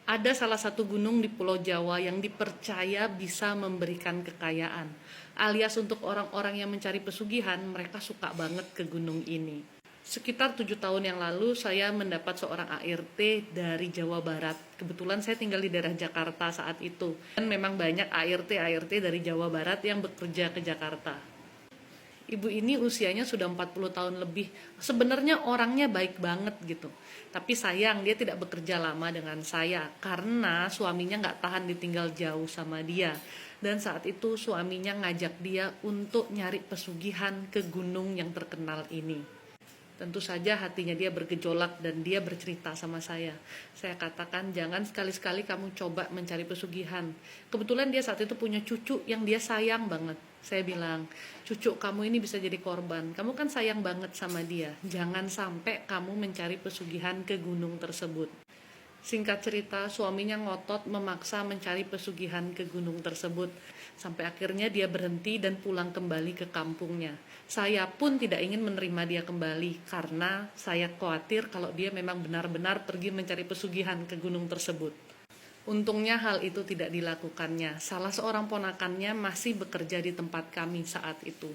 Ada salah satu gunung di Pulau Jawa yang dipercaya bisa memberikan kekayaan. Alias untuk orang-orang yang mencari pesugihan, mereka suka banget ke gunung ini. Sekitar 7 tahun yang lalu, saya mendapat seorang ART dari Jawa Barat. Kebetulan saya tinggal di daerah Jakarta saat itu. Dan memang banyak ART dari Jawa Barat yang bekerja ke Jakarta. Ibu ini usianya sudah 40 tahun lebih. Sebenarnya orangnya baik banget gitu. Tapi sayang dia tidak bekerja lama dengan saya karena suaminya nggak tahan ditinggal jauh sama dia. Dan saat itu suaminya ngajak dia untuk nyari pesugihan ke gunung yang terkenal ini. Tentu saja hatinya dia bergejolak dan dia bercerita sama saya. Saya katakan jangan sekali-sekali kamu coba mencari pesugihan. Kebetulan dia saat itu punya cucu yang dia sayang banget. Saya bilang, cucu kamu ini bisa jadi korban. Kamu kan sayang banget sama dia. Jangan sampai kamu mencari pesugihan ke gunung tersebut. Singkat cerita, suaminya ngotot memaksa mencari pesugihan ke gunung tersebut. Sampai akhirnya dia berhenti dan pulang kembali ke kampungnya. Saya pun tidak ingin menerima dia kembali karena saya khawatir kalau dia memang benar-benar pergi mencari pesugihan ke gunung tersebut. Untungnya hal itu tidak dilakukannya. Salah seorang ponakannya masih bekerja di tempat kami saat itu.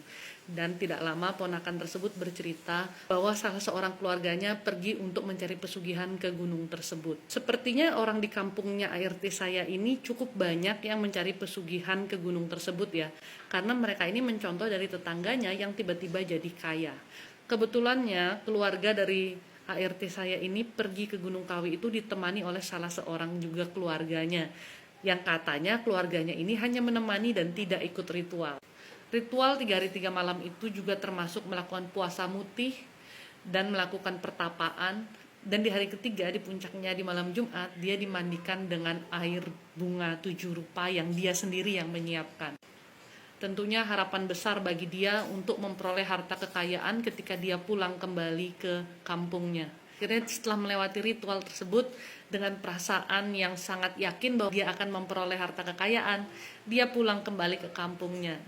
Dan tidak lama ponakan tersebut bercerita bahwa salah seorang keluarganya pergi untuk mencari pesugihan ke gunung tersebut. Sepertinya orang di kampungnya ART saya ini cukup banyak yang mencari pesugihan ke gunung tersebut ya. Karena mereka ini mencontoh dari tetangganya yang tiba-tiba jadi kaya. Kebetulannya keluarga dari ART saya ini pergi ke Gunung Kawi itu ditemani oleh salah seorang juga keluarganya yang katanya keluarganya ini hanya menemani dan tidak ikut ritual. Ritual 3 hari 3 malam itu juga termasuk melakukan puasa mutih dan melakukan pertapaan, dan di hari ketiga di puncaknya di malam Jumat dia dimandikan dengan air bunga 7 rupa yang dia sendiri yang menyiapkan. Tentunya harapan besar bagi dia untuk memperoleh harta kekayaan ketika dia pulang kembali ke kampungnya. Akhirnya setelah melewati ritual tersebut dengan perasaan yang sangat yakin bahwa dia akan memperoleh harta kekayaan, dia pulang kembali ke kampungnya.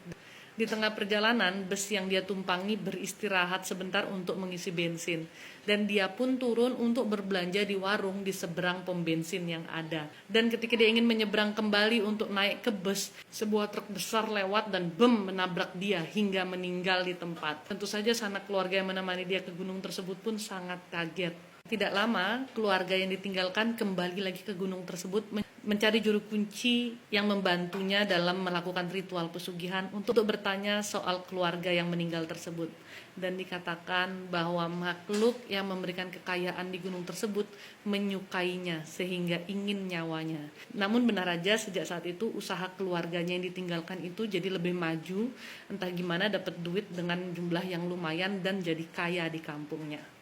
Di tengah perjalanan, bus yang dia tumpangi beristirahat sebentar untuk mengisi bensin. Dan dia pun turun untuk berbelanja di warung di seberang pom bensin yang ada. Dan ketika dia ingin menyeberang kembali untuk naik ke bus, sebuah truk besar lewat dan menabrak dia hingga meninggal di tempat. Tentu saja sanak keluarga yang menemani dia ke gunung tersebut pun sangat kaget. Tidak lama, keluarga yang ditinggalkan kembali lagi ke gunung tersebut mencari juru kunci yang membantunya dalam melakukan ritual pesugihan untuk bertanya soal keluarga yang meninggal tersebut. Dan dikatakan bahwa makhluk yang memberikan kekayaan di gunung tersebut menyukainya sehingga ingin nyawanya. Namun benar aja sejak saat itu usaha keluarganya yang ditinggalkan itu jadi lebih maju, entah gimana dapat duit dengan jumlah yang lumayan dan jadi kaya di kampungnya.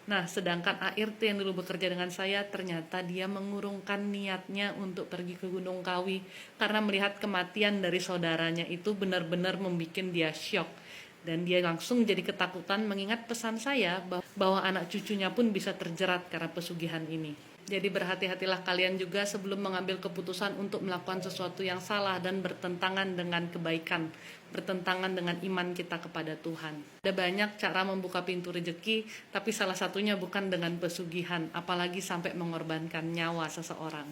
Nah, sedangkan ART yang dulu bekerja dengan saya, ternyata dia mengurungkan niatnya untuk pergi ke Gunung Kawi karena melihat kematian dari saudaranya itu benar-benar membuat dia syok. Dan dia langsung jadi ketakutan mengingat pesan saya bahwa anak cucunya pun bisa terjerat karena pesugihan ini. Jadi berhati-hatilah kalian juga sebelum mengambil keputusan untuk melakukan sesuatu yang salah dan bertentangan dengan kebaikan, bertentangan dengan iman kita kepada Tuhan. Ada banyak cara membuka pintu rezeki, tapi salah satunya bukan dengan pesugihan, apalagi sampai mengorbankan nyawa seseorang.